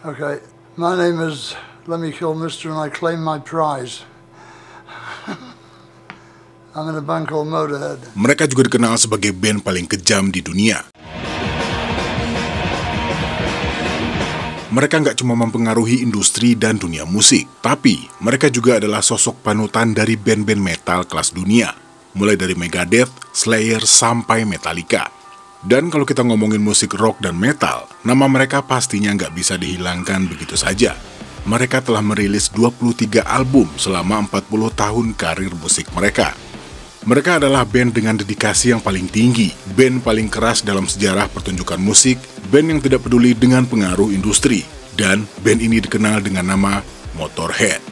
Okay, my name is Lemmy Kilmister and I claim my prize. I'm in a band called Motorhead. Mereka juga dikenal sebagai band paling kejam di dunia. Mereka nggak cuma mempengaruhi industri dan dunia musik, tapi mereka juga adalah sosok panutan dari band-band metal kelas dunia, mulai dari Megadeth, Slayer, sampai Metallica. Dan kalau kita ngomongin musik rock dan metal, nama mereka pastinya nggak bisa dihilangkan begitu saja. Mereka telah merilis 23 album selama 40 tahun karir musik mereka. Mereka adalah band dengan dedikasi yang paling tinggi, band paling keras dalam sejarah pertunjukan musik, band yang tidak peduli dengan pengaruh industri, dan band ini dikenal dengan nama Motorhead.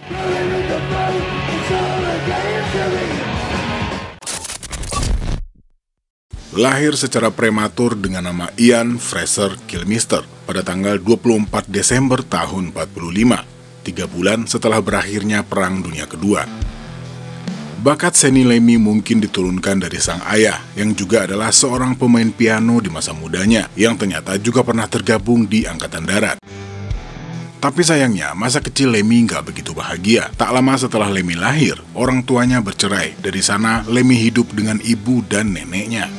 Lahir secara prematur dengan nama Ian Fraser Kilmister pada tanggal 24 Desember tahun 45, 3 bulan setelah berakhirnya Perang Dunia Kedua. Bakat seni Lemmy mungkin diturunkan dari sang ayah, yang juga adalah seorang pemain piano di masa mudanya, yang ternyata juga pernah tergabung di Angkatan Darat. Tapi sayangnya, masa kecil Lemmy nggak begitu bahagia. Tak lama setelah Lemmy lahir, orang tuanya bercerai. Dari sana, Lemmy hidup dengan ibu dan neneknya.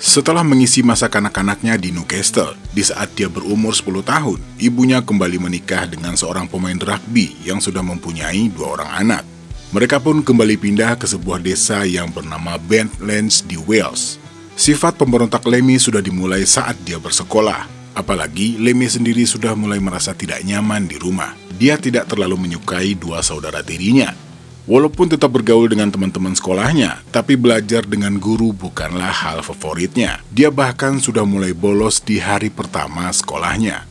Setelah mengisi masa kanak-kanaknya di Newcastle, di saat dia berumur 10 tahun, ibunya kembali menikah dengan seorang pemain rugby yang sudah mempunyai 2 orang anak. Mereka pun kembali pindah ke sebuah desa yang bernama Bentlands di Wales. Sifat pemberontak Lemmy sudah dimulai saat dia bersekolah. Apalagi Lemmy sendiri sudah mulai merasa tidak nyaman di rumah. Dia tidak terlalu menyukai 2 saudara tirinya. Walaupun tetap bergaul dengan teman-teman sekolahnya, tapi belajar dengan guru bukanlah hal favoritnya. Dia bahkan sudah mulai bolos di hari pertama sekolahnya.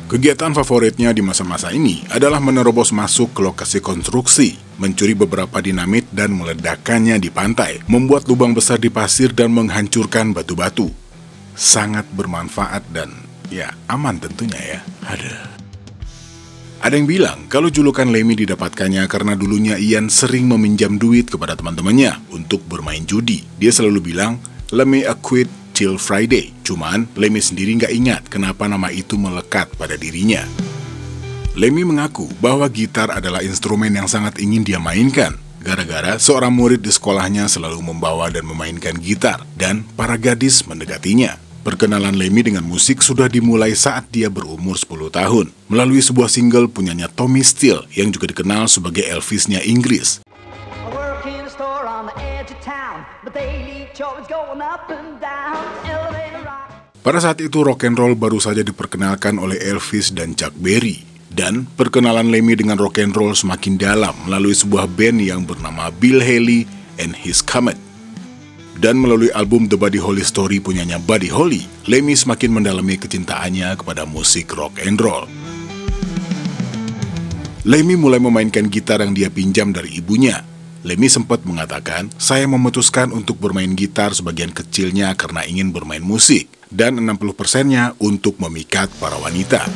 Kegiatan favoritnya di masa-masa ini adalah menerobos masuk ke lokasi konstruksi, mencuri beberapa dinamit dan meledakkannya di pantai, membuat lubang besar di pasir dan menghancurkan batu-batu. Sangat bermanfaat dan ya aman tentunya ya. Ada yang bilang kalau julukan Lemmy didapatkannya karena dulunya Ian sering meminjam duit kepada teman-temannya untuk bermain judi. Dia selalu bilang, Lemmy a quit till Friday. Cuman, Lemmy sendiri nggak ingat kenapa nama itu melekat pada dirinya. Lemmy mengaku bahwa gitar adalah instrumen yang sangat ingin dia mainkan. Gara-gara seorang murid di sekolahnya selalu membawa dan memainkan gitar, dan para gadis mendekatinya. Perkenalan Lemmy dengan musik sudah dimulai saat dia berumur 10 tahun, melalui sebuah single punyanya Tommy Steele yang juga dikenal sebagai Elvis-nya Inggris. Pada saat itu rock and roll baru saja diperkenalkan oleh Elvis dan Chuck Berry, dan perkenalan Lemmy dengan rock and roll semakin dalam melalui sebuah band yang bernama Bill Haley and His Comet. Dan melalui album The Buddy Holly Story punyanya Buddy Holly, Lemmy semakin mendalami kecintaannya kepada musik rock and roll. Lemmy mulai memainkan gitar yang dia pinjam dari ibunya. Lemmy sempat mengatakan, saya memutuskan untuk bermain gitar sebagian kecilnya karena ingin bermain musik, dan 60%-nya untuk memikat para wanita.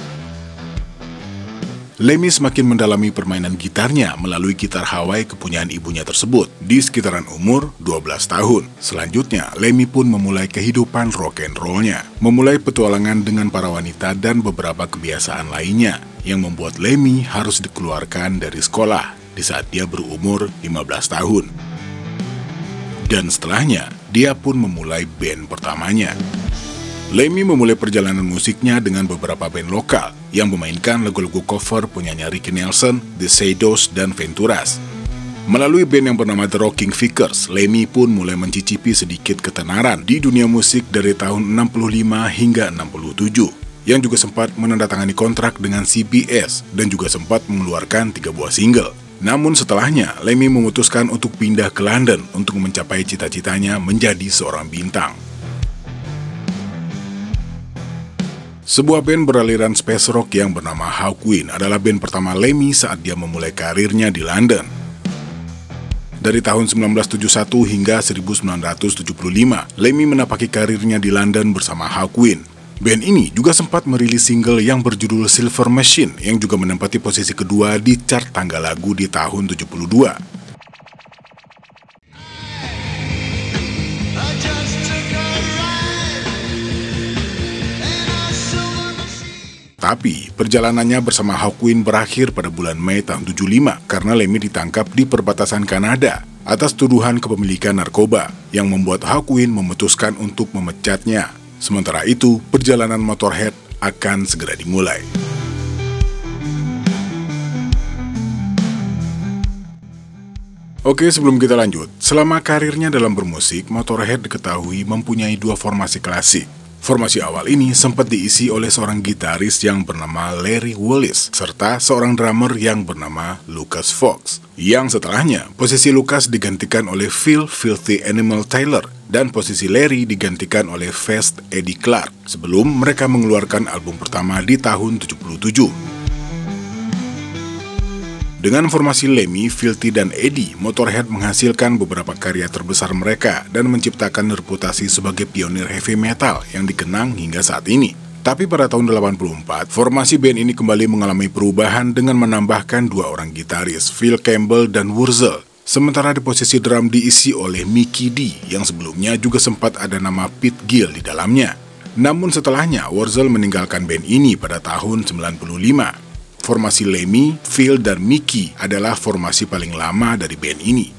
Lemmy semakin mendalami permainan gitarnya melalui gitar Hawaii kepunyaan ibunya tersebut di sekitaran umur 12 tahun. Selanjutnya, Lemmy pun memulai kehidupan rock and roll-nya, memulai petualangan dengan para wanita dan beberapa kebiasaan lainnya yang membuat Lemmy harus dikeluarkan dari sekolah di saat dia berumur 15 tahun. Dan setelahnya, dia pun memulai band pertamanya. Lemmy memulai perjalanan musiknya dengan beberapa band lokal yang memainkan lagu-lagu cover punyanya Ricky Nelson, The Shadows, dan Venturas. Melalui band yang bernama The Rocking Vickers, Lemmy pun mulai mencicipi sedikit ketenaran di dunia musik dari tahun 65 hingga 67, yang juga sempat menandatangani kontrak dengan CBS dan juga sempat mengeluarkan 3 buah single. Namun setelahnya, Lemmy memutuskan untuk pindah ke London untuk mencapai cita-citanya menjadi seorang bintang. Sebuah band beraliran space rock yang bernama Hawkwind adalah band pertama Lemmy saat dia memulai karirnya di London. Dari tahun 1971 hingga 1975, Lemmy menapaki karirnya di London bersama Hawkwind. Band ini juga sempat merilis single yang berjudul Silver Machine yang juga menempati posisi kedua di chart tangga lagu di tahun 72. Tapi, perjalanannya bersama Hawkwind berakhir pada bulan Mei tahun 75 karena Lemmy ditangkap di perbatasan Kanada atas tuduhan kepemilikan narkoba yang membuat Hawkwind memutuskan untuk memecatnya. Sementara itu, perjalanan Motorhead akan segera dimulai. Oke, sebelum kita lanjut, selama karirnya dalam bermusik, Motorhead diketahui mempunyai dua formasi klasik. Formasi awal ini sempat diisi oleh seorang gitaris yang bernama Larry Wallis, serta seorang drummer yang bernama Lucas Fox. Yang setelahnya, posisi Lucas digantikan oleh Phil "Filthy Animal" Taylor, dan posisi Larry digantikan oleh Fast Eddie Clarke, sebelum mereka mengeluarkan album pertama di tahun 77. Dengan formasi Lemmy, Filthy, dan Eddie, Motorhead menghasilkan beberapa karya terbesar mereka dan menciptakan reputasi sebagai pionir heavy metal yang dikenang hingga saat ini. Tapi pada tahun 84, formasi band ini kembali mengalami perubahan dengan menambahkan dua orang gitaris, Phil Campbell dan Wurzel. Sementara di posisi drum diisi oleh Mikkey Dee yang sebelumnya juga sempat ada nama Pete Gill di dalamnya. Namun setelahnya, Wurzel meninggalkan band ini pada tahun 95. Formasi Lemmy, Phil, dan Mikkey adalah formasi paling lama dari band ini.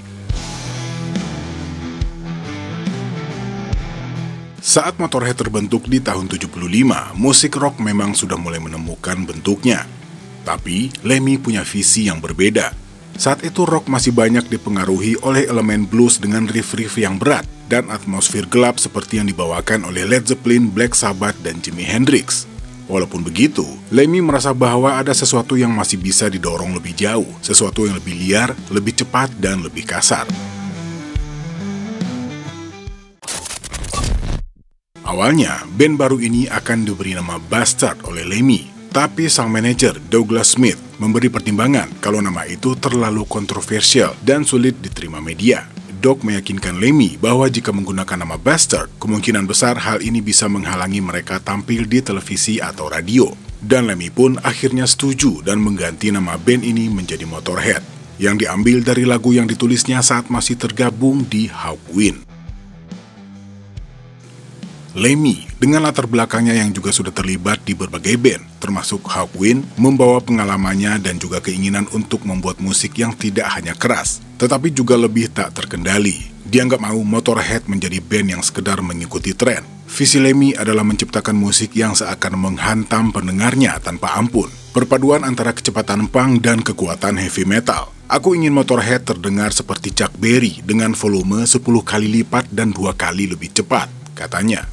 Saat Motorhead terbentuk di tahun 75, musik rock memang sudah mulai menemukan bentuknya. Tapi, Lemmy punya visi yang berbeda. Saat itu rock masih banyak dipengaruhi oleh elemen blues dengan riff-riff yang berat dan atmosfer gelap seperti yang dibawakan oleh Led Zeppelin, Black Sabbath, dan Jimi Hendrix. Walaupun begitu, Lemmy merasa bahwa ada sesuatu yang masih bisa didorong lebih jauh, sesuatu yang lebih liar, lebih cepat, dan lebih kasar. Awalnya, band baru ini akan diberi nama Bastard oleh Lemmy, tapi sang manajer Douglas Smith memberi pertimbangan kalau nama itu terlalu kontroversial dan sulit diterima media. Doug meyakinkan Lemmy bahwa jika menggunakan nama Bastard, kemungkinan besar hal ini bisa menghalangi mereka tampil di televisi atau radio. Dan Lemmy pun akhirnya setuju dan mengganti nama band ini menjadi Motorhead, yang diambil dari lagu yang ditulisnya saat masih tergabung di Hawkwind. Lemmy, dengan latar belakangnya yang juga sudah terlibat di berbagai band, termasuk Hawkwind, membawa pengalamannya dan juga keinginan untuk membuat musik yang tidak hanya keras, tetapi juga lebih tak terkendali. Dia nggak mau Motorhead menjadi band yang sekedar mengikuti tren. Visi Lemmy adalah menciptakan musik yang seakan menghantam pendengarnya tanpa ampun. Perpaduan antara kecepatan punk dan kekuatan heavy metal. Aku ingin Motorhead terdengar seperti Chuck Berry dengan volume 10 kali lipat dan 2 kali lebih cepat, katanya.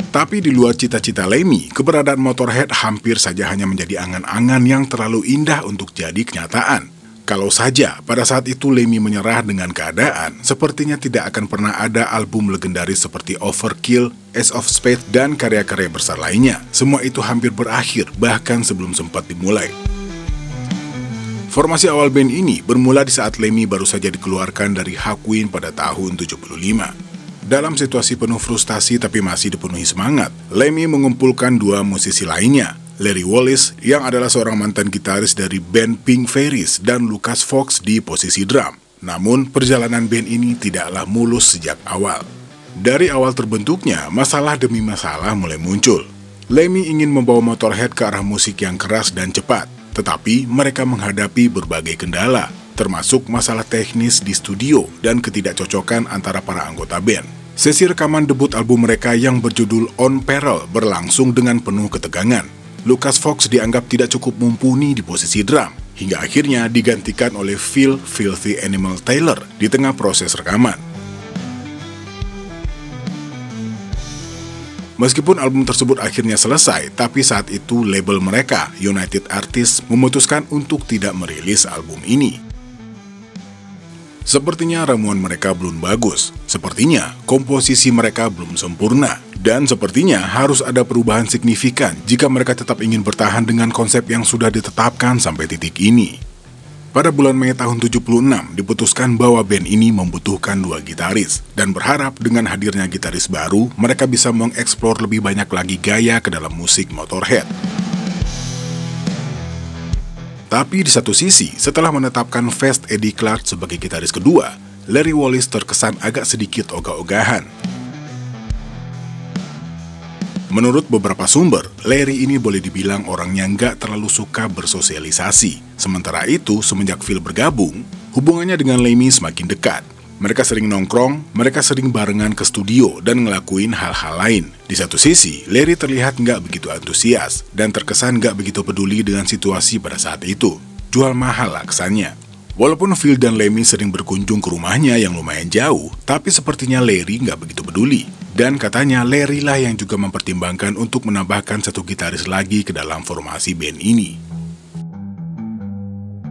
Tapi di luar cita-cita Lemmy, keberadaan Motorhead hampir saja hanya menjadi angan-angan yang terlalu indah untuk jadi kenyataan. Kalau saja pada saat itu Lemmy menyerah dengan keadaan, sepertinya tidak akan pernah ada album legendaris seperti Overkill, Ace of Spades, dan karya-karya besar lainnya. Semua itu hampir berakhir, bahkan sebelum sempat dimulai. Formasi awal band ini bermula di saat Lemmy baru saja dikeluarkan dari Hawkwind pada tahun 75. Dalam situasi penuh frustasi tapi masih dipenuhi semangat, Lemmy mengumpulkan dua musisi lainnya, Larry Wallis yang adalah seorang mantan gitaris dari band Pink Fairies dan Lucas Fox di posisi drum. Namun, perjalanan band ini tidaklah mulus sejak awal. Dari awal terbentuknya, masalah demi masalah mulai muncul. Lemmy ingin membawa Motorhead ke arah musik yang keras dan cepat, tetapi mereka menghadapi berbagai kendala, termasuk masalah teknis di studio dan ketidakcocokan antara para anggota band. Sesi rekaman debut album mereka yang berjudul On Peril berlangsung dengan penuh ketegangan. Lucas Fox dianggap tidak cukup mumpuni di posisi drum, hingga akhirnya digantikan oleh Phil "Filthy Animal" Taylor di tengah proses rekaman. Meskipun album tersebut akhirnya selesai, tapi saat itu label mereka, United Artists, memutuskan untuk tidak merilis album ini. Sepertinya ramuan mereka belum bagus, sepertinya komposisi mereka belum sempurna, dan sepertinya harus ada perubahan signifikan jika mereka tetap ingin bertahan dengan konsep yang sudah ditetapkan sampai titik ini. Pada bulan Mei tahun 76, diputuskan bahwa band ini membutuhkan dua gitaris, dan berharap dengan hadirnya gitaris baru, mereka bisa mengeksplor lebih banyak lagi gaya ke dalam musik Motorhead. Tapi di satu sisi, setelah menetapkan Fast Eddie Clarke sebagai gitaris kedua, Larry Wallis terkesan agak sedikit ogah-ogahan. Menurut beberapa sumber, Larry ini boleh dibilang orangnya nggak terlalu suka bersosialisasi. Sementara itu, semenjak Phil bergabung, hubungannya dengan Lemmy semakin dekat. Mereka sering nongkrong, mereka sering barengan ke studio dan ngelakuin hal-hal lain. Di satu sisi, Larry terlihat nggak begitu antusias dan terkesan nggak begitu peduli dengan situasi pada saat itu. Jual mahal lah kesannya. Walaupun Phil dan Lemmy sering berkunjung ke rumahnya yang lumayan jauh, tapi sepertinya Larry nggak begitu peduli. Dan katanya Larry lah yang juga mempertimbangkan untuk menambahkan satu gitaris lagi ke dalam formasi band ini.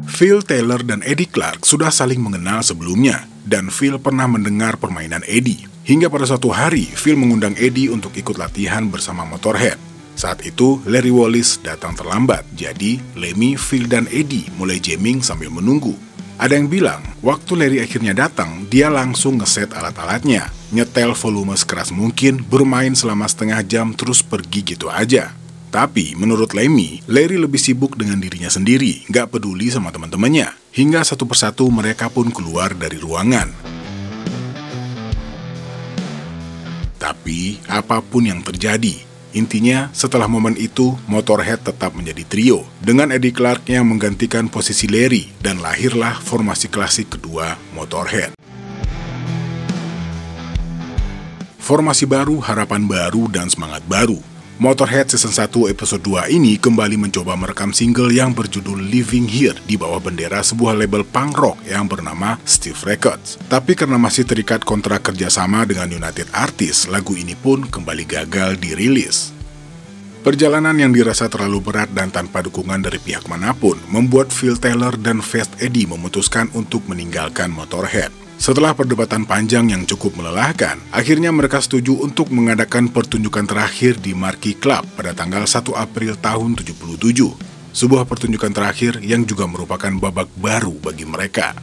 Phil Taylor dan Eddie Clark sudah saling mengenal sebelumnya, dan Phil pernah mendengar permainan Eddie. Hingga pada suatu hari, Phil mengundang Eddie untuk ikut latihan bersama Motorhead. Saat itu, Larry Wallis datang terlambat, jadi Lemmy, Phil, dan Eddie mulai jamming sambil menunggu. Ada yang bilang, waktu Larry akhirnya datang, dia langsung ngeset alat-alatnya, nyetel volume sekeras mungkin, bermain selama setengah jam terus pergi gitu aja. Tapi menurut Lemmy, Larry lebih sibuk dengan dirinya sendiri, nggak peduli sama teman-temannya. Hingga satu persatu mereka pun keluar dari ruangan. Tapi apapun yang terjadi, intinya, setelah momen itu, Motorhead tetap menjadi trio, dengan Eddie Clark yang menggantikan posisi Larry, dan lahirlah formasi klasik kedua Motorhead. Formasi baru, harapan baru, dan semangat baru. Motorhead Season 1 Episode 2 ini kembali mencoba merekam single yang berjudul Living Here di bawah bendera sebuah label punk rock yang bernama Stiff Records. Tapi karena masih terikat kontrak kerjasama dengan United Artists, lagu ini pun kembali gagal dirilis. Perjalanan yang dirasa terlalu berat dan tanpa dukungan dari pihak manapun membuat Phil Taylor dan Fast Eddie memutuskan untuk meninggalkan Motorhead. Setelah perdebatan panjang yang cukup melelahkan, akhirnya mereka setuju untuk mengadakan pertunjukan terakhir di Marquee Club pada tanggal 1 April tahun 77. Sebuah pertunjukan terakhir yang juga merupakan babak baru bagi mereka.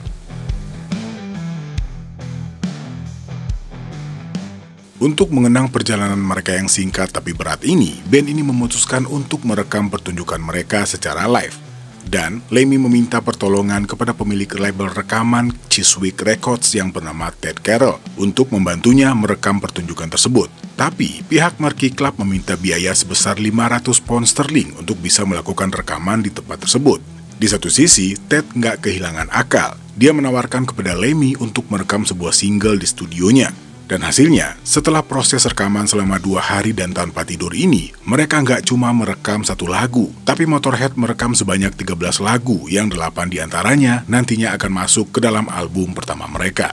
Untuk mengenang perjalanan mereka yang singkat tapi berat ini, band ini memutuskan untuk merekam pertunjukan mereka secara live. Dan Lemmy meminta pertolongan kepada pemilik label rekaman Chiswick Records yang bernama Ted Carroll untuk membantunya merekam pertunjukan tersebut. Tapi pihak Marquee Club meminta biaya sebesar 500 pound sterling untuk bisa melakukan rekaman di tempat tersebut. Di satu sisi, Ted nggak kehilangan akal. Dia menawarkan kepada Lemmy untuk merekam sebuah single di studionya. Dan hasilnya, setelah proses rekaman selama 2 hari dan tanpa tidur ini, mereka nggak cuma merekam 1 lagu, tapi Motorhead merekam sebanyak 13 lagu yang 8 diantaranya nantinya akan masuk ke dalam album pertama mereka.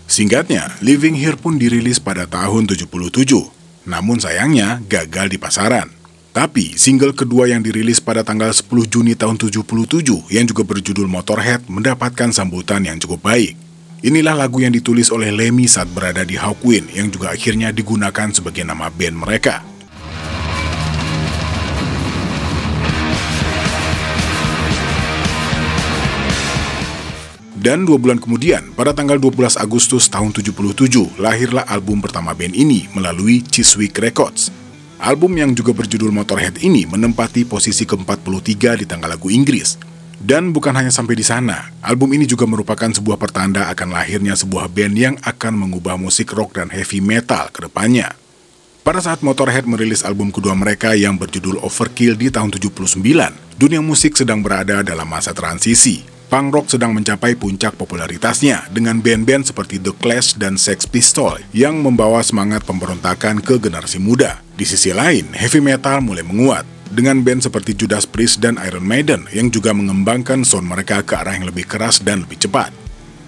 Singkatnya, Living Here pun dirilis pada tahun 77, namun sayangnya gagal di pasaran. Tapi single kedua yang dirilis pada tanggal 10 Juni tahun 77 yang juga berjudul Motorhead mendapatkan sambutan yang cukup baik. Inilah lagu yang ditulis oleh Lemmy saat berada di Hawkwind yang juga akhirnya digunakan sebagai nama band mereka. Dan 2 bulan kemudian, pada tanggal 12 Agustus tahun 77, lahirlah album pertama band ini melalui Chiswick Records. Album yang juga berjudul Motorhead ini menempati posisi ke-43 di tangga lagu Inggris. Dan bukan hanya sampai di sana, album ini juga merupakan sebuah pertanda akan lahirnya sebuah band yang akan mengubah musik rock dan heavy metal ke depannya. Pada saat Motorhead merilis album kedua mereka yang berjudul Overkill di tahun 79, dunia musik sedang berada dalam masa transisi. Punk rock sedang mencapai puncak popularitasnya dengan band-band seperti The Clash dan Sex Pistols yang membawa semangat pemberontakan ke generasi muda. Di sisi lain, heavy metal mulai menguat dengan band seperti Judas Priest dan Iron Maiden yang juga mengembangkan sound mereka ke arah yang lebih keras dan lebih cepat.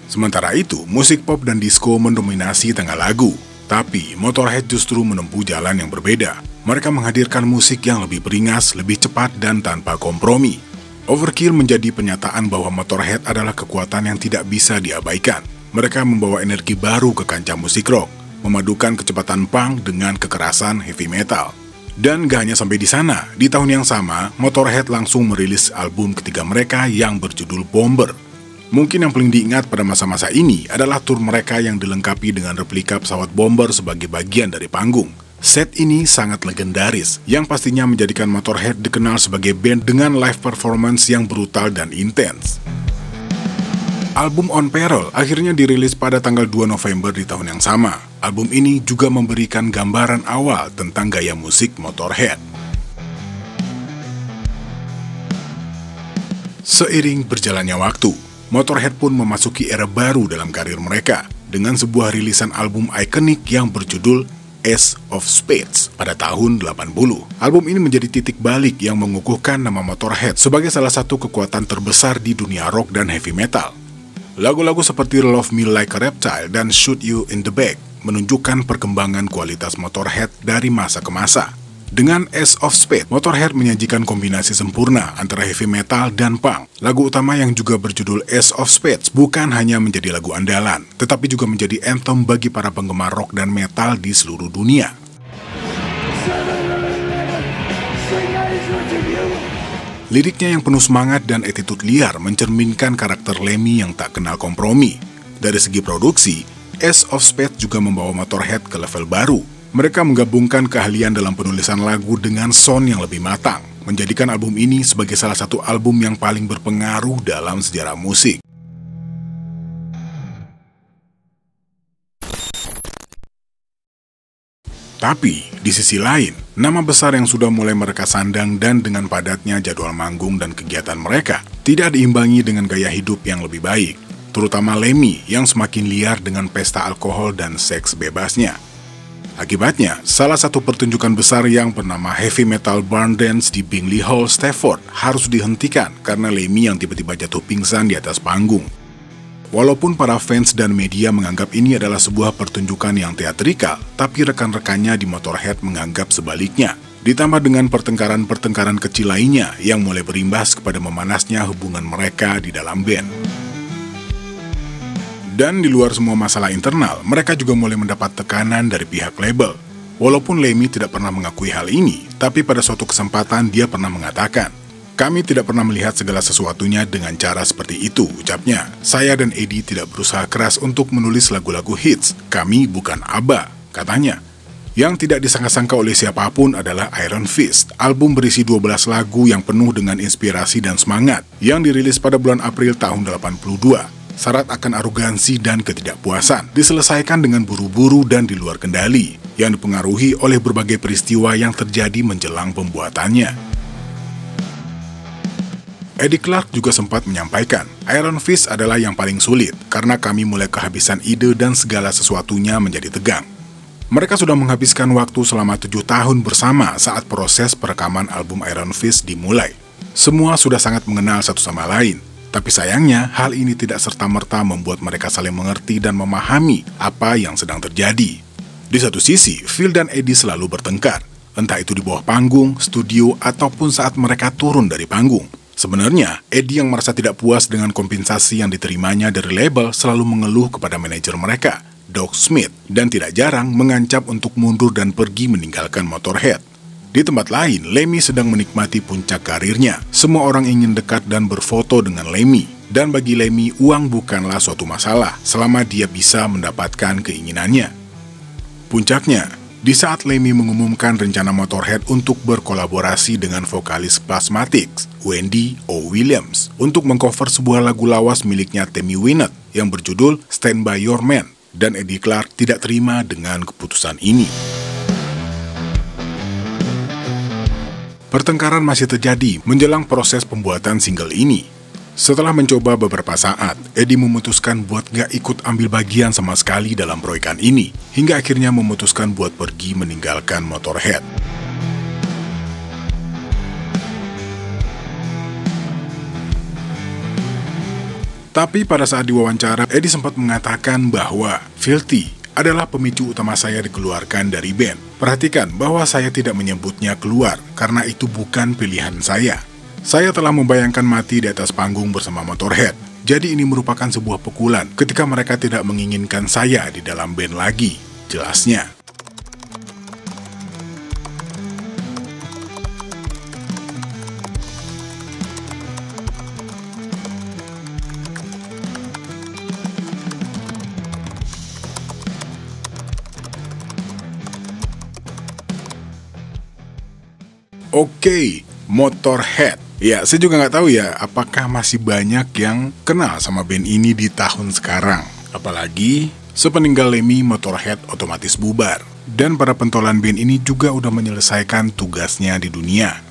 Sementara itu, musik pop dan disco mendominasi tengah lagu. Tapi, Motorhead justru menempuh jalan yang berbeda. Mereka menghadirkan musik yang lebih beringas, lebih cepat, dan tanpa kompromi. Overkill menjadi penyataan bahwa Motorhead adalah kekuatan yang tidak bisa diabaikan. Mereka membawa energi baru ke kancah musik rock, memadukan kecepatan punk dengan kekerasan heavy metal. Dan gak hanya sampai di sana, di tahun yang sama, Motorhead langsung merilis album ketiga mereka yang berjudul Bomber. Mungkin yang paling diingat pada masa-masa ini adalah tur mereka yang dilengkapi dengan replika pesawat bomber sebagai bagian dari panggung. Set ini sangat legendaris, yang pastinya menjadikan Motorhead dikenal sebagai band dengan live performance yang brutal dan intens. Album On Peril akhirnya dirilis pada tanggal 2 November di tahun yang sama. Album ini juga memberikan gambaran awal tentang gaya musik Motorhead. Seiring berjalannya waktu, Motorhead pun memasuki era baru dalam karir mereka dengan sebuah rilisan album ikonik yang berjudul Ace of Spades pada tahun 80. Album ini menjadi titik balik yang mengukuhkan nama Motorhead sebagai salah satu kekuatan terbesar di dunia rock dan heavy metal. Lagu-lagu seperti Love Me Like a Reptile dan Shoot You in the Back menunjukkan perkembangan kualitas Motorhead dari masa ke masa. Dengan Ace of Spades, Motorhead menyajikan kombinasi sempurna antara heavy metal dan punk. Lagu utama yang juga berjudul Ace of Spades bukan hanya menjadi lagu andalan, tetapi juga menjadi anthem bagi para penggemar rock dan metal di seluruh dunia. Liriknya yang penuh semangat dan attitude liar mencerminkan karakter Lemmy yang tak kenal kompromi. Dari segi produksi, Ace of Spades juga membawa Motorhead ke level baru. Mereka menggabungkan keahlian dalam penulisan lagu dengan sound yang lebih matang, menjadikan album ini sebagai salah satu album yang paling berpengaruh dalam sejarah musik. Tapi, di sisi lain, nama besar yang sudah mulai mereka sandang dan dengan padatnya jadwal manggung dan kegiatan mereka tidak diimbangi dengan gaya hidup yang lebih baik, terutama Lemmy yang semakin liar dengan pesta alkohol dan seks bebasnya. Akibatnya, salah satu pertunjukan besar yang bernama Heavy Metal Barn Dance di Bingley Hall, Stafford harus dihentikan karena Lemmy yang tiba-tiba jatuh pingsan di atas panggung. Walaupun para fans dan media menganggap ini adalah sebuah pertunjukan yang teatrikal, tapi rekan-rekannya di Motorhead menganggap sebaliknya. Ditambah dengan pertengkaran-pertengkaran kecil lainnya yang mulai berimbas kepada memanasnya hubungan mereka di dalam band. Dan di luar semua masalah internal, mereka juga mulai mendapat tekanan dari pihak label. Walaupun Lemmy tidak pernah mengakui hal ini, tapi pada suatu kesempatan dia pernah mengatakan, "Kami tidak pernah melihat segala sesuatunya dengan cara seperti itu," ucapnya. "Saya dan Eddie tidak berusaha keras untuk menulis lagu-lagu hits. Kami bukan ABBA," katanya. Yang tidak disangka-sangka oleh siapapun adalah Iron Fist, album berisi 12 lagu yang penuh dengan inspirasi dan semangat, yang dirilis pada bulan April tahun 82. Syarat akan arogansi dan ketidakpuasan, diselesaikan dengan buru-buru dan di luar kendali, yang dipengaruhi oleh berbagai peristiwa yang terjadi menjelang pembuatannya. Eddie Clarke juga sempat menyampaikan, Iron Fist adalah yang paling sulit, karena kami mulai kehabisan ide dan segala sesuatunya menjadi tegang. Mereka sudah menghabiskan waktu selama 7 tahun bersama saat proses perekaman album Iron Fist dimulai. Semua sudah sangat mengenal satu sama lain. Tapi sayangnya, hal ini tidak serta-merta membuat mereka saling mengerti dan memahami apa yang sedang terjadi. Di satu sisi, Phil dan Eddie selalu bertengkar, entah itu di bawah panggung, studio, ataupun saat mereka turun dari panggung. Sebenarnya, Eddie yang merasa tidak puas dengan kompensasi yang diterimanya dari label selalu mengeluh kepada manajer mereka, Doug Smith, dan tidak jarang mengancam untuk mundur dan pergi meninggalkan Motorhead. Di tempat lain, Lemmy sedang menikmati puncak karirnya. Semua orang ingin dekat dan berfoto dengan Lemmy. Dan bagi Lemmy, uang bukanlah suatu masalah selama dia bisa mendapatkan keinginannya. Puncaknya, di saat Lemmy mengumumkan rencana Motorhead untuk berkolaborasi dengan vokalis Plasmatics, Wendy O. Williams, untuk mengcover sebuah lagu lawas miliknya Tammy Wynette yang berjudul Stand By Your Man, dan Eddie Clarke tidak terima dengan keputusan ini. Pertengkaran masih terjadi menjelang proses pembuatan single ini. Setelah mencoba beberapa saat, Eddie memutuskan buat gak ikut ambil bagian sama sekali dalam proyekan ini, hingga akhirnya memutuskan buat pergi meninggalkan Motorhead. Tapi pada saat diwawancara, Eddie sempat mengatakan bahwa Filthy adalah pemicu utama saya dikeluarkan dari band. Perhatikan bahwa saya tidak menyebutnya keluar, karena itu bukan pilihan saya. Saya telah membayangkan mati di atas panggung bersama Motorhead. Jadi ini merupakan sebuah pukulan ketika mereka tidak menginginkan saya di dalam band lagi, jelasnya. Oke, Motorhead. Ya, saya juga nggak tahu ya, apakah masih banyak yang kenal sama band ini di tahun sekarang. Apalagi Sepeninggal Lemmy, Motorhead otomatis bubar. Dan para pentolan band ini juga udah menyelesaikan tugasnya di dunia.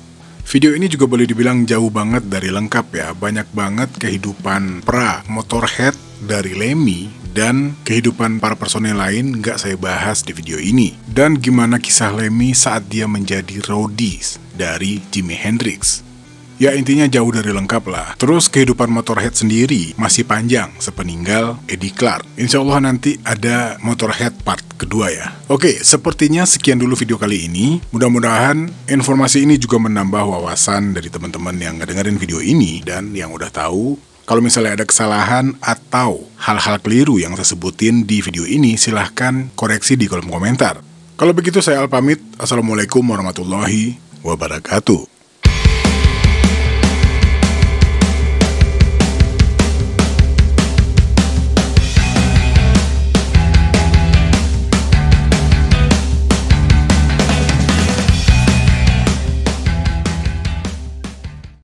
Video ini juga boleh dibilang jauh banget dari lengkap ya. Banyak banget kehidupan pra Motorhead dari Lemmy dan kehidupan para personel lain nggak saya bahas di video ini. Dan gimana kisah Lemmy saat dia menjadi roadies dari Jimi Hendrix. Ya intinya jauh dari lengkap lah. Terus kehidupan Motorhead sendiri masih panjang sepeninggal Eddie Clarke. Insya Allah nanti ada Motorhead part kedua ya. Oke, sepertinya sekian dulu video kali ini. Mudah-mudahan informasi ini juga menambah wawasan dari teman-teman yang ngedengerin video ini. Dan yang udah tahu, kalau misalnya ada kesalahan atau hal-hal keliru yang saya sebutin di video ini, silahkan koreksi di kolom komentar. Kalau begitu saya Al pamit. Assalamualaikum warahmatullahi wabarakatuh.